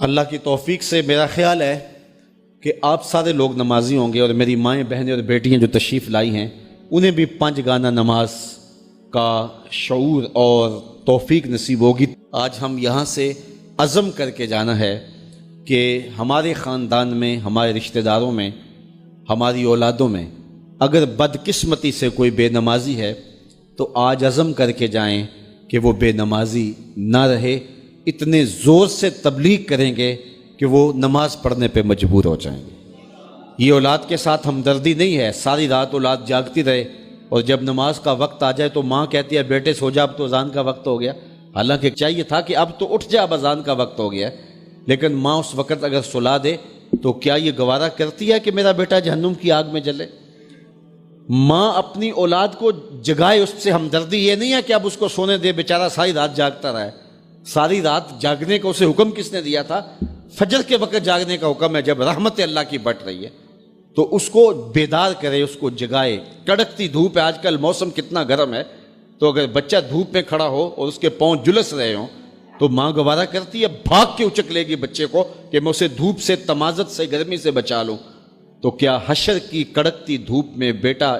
اللہ کی توفیق سے میرا خیال ہے کہ آپ سارے لوگ نمازی ہوں گے، اور میری مائیں بہنیں اور بیٹیاں جو تشریف لائی ہیں انہیں بھی 5 گانا نماز کا شعور اور توفیق نصیب ہوگی۔ آج ہم یہاں سے عزم کر کے جانا ہے کہ ہمارے خاندان میں، ہمارے رشتہ داروں میں، ہماری اولادوں میں اگر بدقسمتی سے کوئی بے نمازی ہے تو آج عزم کر کے جائیں کہ وہ بے نمازی نہ رہے۔ اتنے زور سے تبلیغ کریں گے کہ وہ نماز پڑھنے پہ مجبور ہو جائیں گے۔ یہ اولاد کے ساتھ ہمدردی نہیں ہے، ساری رات اولاد جاگتی رہے اور جب نماز کا وقت آ جائے تو ماں کہتی ہے بیٹے سو جا، اب تو اذان کا وقت ہو گیا۔ حالانکہ چاہیے تھا کہ اب تو اٹھ جا، اب اذان کا وقت ہو گیا ہے، لیکن ماں اس وقت اگر سلا دے تو کیا یہ گوارا کرتی ہے کہ میرا بیٹا جہنم کی آگ میں جلے؟ ماں اپنی اولاد کو جگائے، اس سے ہمدردی یہ نہیں ہے کہ اب اس کو سونے دے، بیچارہ ساری رات جاگتا رہا ہے۔ ساری رات جاگنے کا اسے حکم کس نے دیا تھا؟ فجر کے وقت جاگنے کا حکم ہے جب رحمت اللہ کی بٹ رہی ہے، تو اس کو بیدار کرے، اس کو جگائے۔ کڑکتی دھوپ ہے، آج کل موسم کتنا گرم ہے، تو اگر بچہ دھوپ میں کھڑا ہو اور اس کے پاؤں جلس رہے ہوں تو ماں گوارا کرتی ہے، بھاگ کے اچک لے گی بچے کو کہ میں اسے دھوپ سے، تمازت سے، گرمی سے بچا لوں۔ تو کیا حشر کی کڑکتی دھوپ میں بیٹا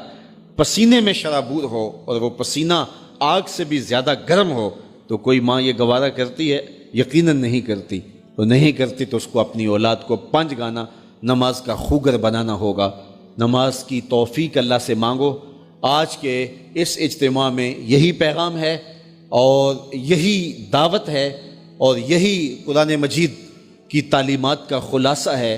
پسینے میں شرابور ہو اور وہ پسینہ آگ سے بھی زیادہ گرم ہو تو کوئی ماں یہ گوارا کرتی ہے؟ یقیناً نہیں کرتی۔ تو نہیں کرتی تو اس کو اپنی اولاد کو 5 گانا نماز کا خوگر بنانا ہوگا۔ نماز کی توفیق اللہ سے مانگو۔ آج کے اس اجتماع میں یہی پیغام ہے اور یہی دعوت ہے اور یہی قرآن مجید کی تعلیمات کا خلاصہ ہے۔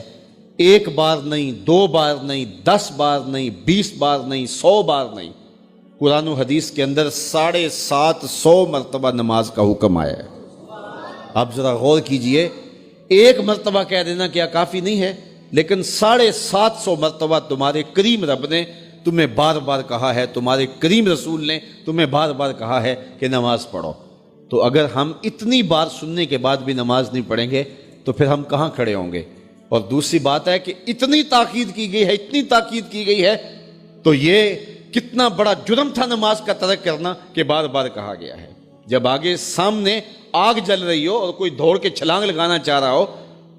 1 بار نہیں، 2 بار نہیں، 10 بار نہیں، 20 بار نہیں، 100 بار نہیں، قرآن و حدیث کے اندر 750 مرتبہ نماز کا حکم آیا ہے۔ آپ ذرا غور کیجئے، 1 مرتبہ کہہ دینا کیا کافی نہیں ہے؟ لیکن 750 مرتبہ تمہارے کریم رب نے تمہیں بار بار کہا ہے، تمہارے کریم رسول نے تمہیں بار بار کہا ہے کہ نماز پڑھو۔ تو اگر ہم اتنی بار سننے کے بعد بھی نماز نہیں پڑھیں گے تو پھر ہم کہاں کھڑے ہوں گے؟ اور دوسری بات ہے کہ اتنی تاکید کی گئی ہے، اتنی تاکید کی گئی ہے، تو یہ کتنا بڑا جرم تھا نماز کا ترک کرنا کہ بار بار کہا گیا ہے۔ جب آگے سامنے آگ جل رہی ہو اور کوئی دوڑ کے چھلانگ لگانا چاہ رہا ہو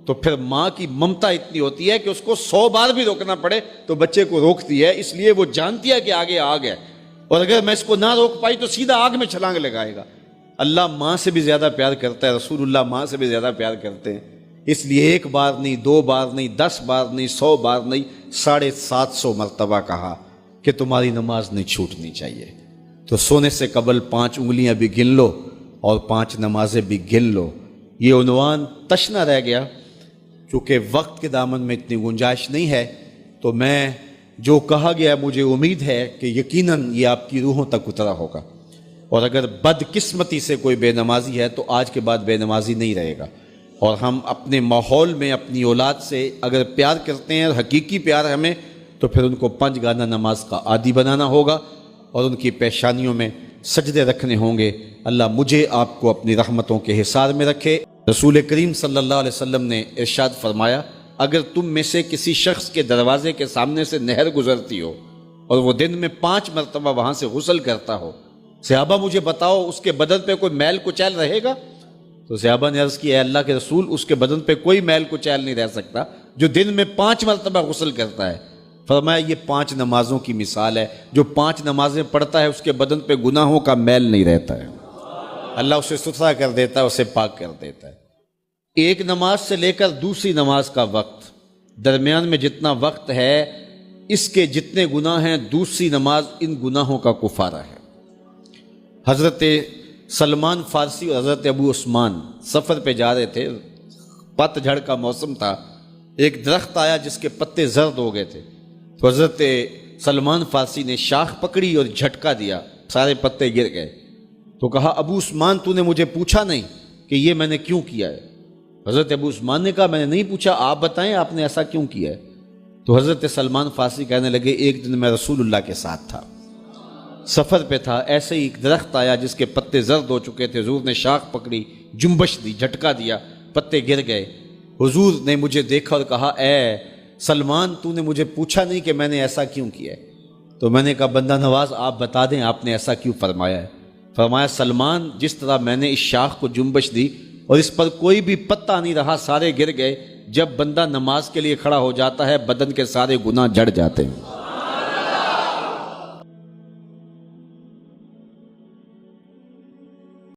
تو پھر ماں کی ممتا اتنی ہوتی ہے کہ اس کو 100 بار بھی روکنا پڑے تو بچے کو روکتی ہے، اس لیے وہ جانتی ہے کہ آگے آگ ہے، اور اگر میں اس کو نہ روک پائی تو سیدھا آگ میں چھلانگ لگائے گا۔ اللہ ماں سے بھی زیادہ پیار کرتا ہے، رسول اللہ ماں سے بھی زیادہ پیار کرتے ہیں، اس لیے 1 بار نہیں، 2 بار نہیں، 10 بار نہیں، 100 بار نہیں، 750 مرتبہ کہا کہ تمہاری نماز نہیں چھوٹنی چاہیے۔ تو سونے سے قبل 5 انگلیاں بھی گن لو اور 5 نمازیں بھی گن لو۔ یہ عنوان تشنا رہ گیا، چونکہ وقت کے دامن میں اتنی گنجائش نہیں ہے، تو میں جو کہا گیا مجھے امید ہے کہ یقیناً یہ آپ کی روحوں تک اترا ہوگا، اور اگر بدقسمتی سے کوئی بے نمازی ہے تو آج کے بعد بے نمازی نہیں رہے گا۔ اور ہم اپنے ماحول میں اپنی اولاد سے اگر پیار کرتے ہیں، حقیقی پیار ہمیں، تو پھر ان کو 5 گانا نماز کا عادی بنانا ہوگا اور ان کی پیشانیوں میں سجدے رکھنے ہوں گے۔ اللہ مجھے آپ کو اپنی رحمتوں کے حصار میں رکھے۔ رسول کریم صلی اللہ علیہ وسلم نے ارشاد فرمایا، اگر تم میں سے کسی شخص کے دروازے کے سامنے سے نہر گزرتی ہو اور وہ دن میں 5 مرتبہ وہاں سے غسل کرتا ہو، صحابہ مجھے بتاؤ اس کے بدن پہ کوئی میل کچیل رہے گا؟ تو صحابہ نے عرض کی، اے اللہ کے رسول، اس کے بدن پہ کوئی میل کچیل نہیں رہ سکتا جو دن میں 5 مرتبہ غسل کرتا ہے۔ فرمایا یہ 5 نمازوں کی مثال ہے، جو 5 نمازیں پڑھتا ہے اس کے بدن پہ گناہوں کا میل نہیں رہتا ہے، اللہ اسے ستھرا کر دیتا ہے، اسے پاک کر دیتا ہے۔ 1 نماز سے لے کر دوسری نماز کا وقت، درمیان میں جتنا وقت ہے اس کے جتنے گناہ ہیں، دوسری نماز ان گناہوں کا کفارہ ہے۔ حضرت سلمان فارسی اور حضرت ابو عثمان سفر پہ جا رہے تھے، پت جھڑ کا موسم تھا، ایک درخت آیا جس کے پتے زرد ہو گئے تھے، تو حضرت سلمان فارسی نے شاخ پکڑی اور جھٹکا دیا، سارے پتے گر گئے۔ تو کہا ابو عثمان تو نے مجھے پوچھا نہیں کہ یہ میں نے کیوں کیا ہے؟ حضرت ابو عثمان نے کہا میں نے نہیں پوچھا، آپ بتائیں آپ نے ایسا کیوں کیا ہے؟ تو حضرت سلمان فارسی کہنے لگے، ایک دن میں رسول اللہ کے ساتھ تھا، سفر پہ تھا، ایسے ہی ایک درخت آیا جس کے پتے زرد ہو چکے تھے، حضور نے شاخ پکڑی، جنبش دی، جھٹکا دیا، پتے گر گئے۔ حضور نے مجھے دیکھا اور کہا، اے سلمان تو نے مجھے پوچھا نہیں کہ میں نے ایسا کیوں کیا ہے؟ تو میں نے کہا بندہ نواز آپ بتا دیں آپ نے ایسا کیوں فرمایا ہے؟ فرمایا سلمان جس طرح میں نے اس شاخ کو جنبش دی اور اس پر کوئی بھی پتہ نہیں رہا، سارے گر گئے۔ جب بندہ نماز کے لیے کھڑا ہو جاتا ہے بدن کے سارے گناہ جڑ جاتے ہیں۔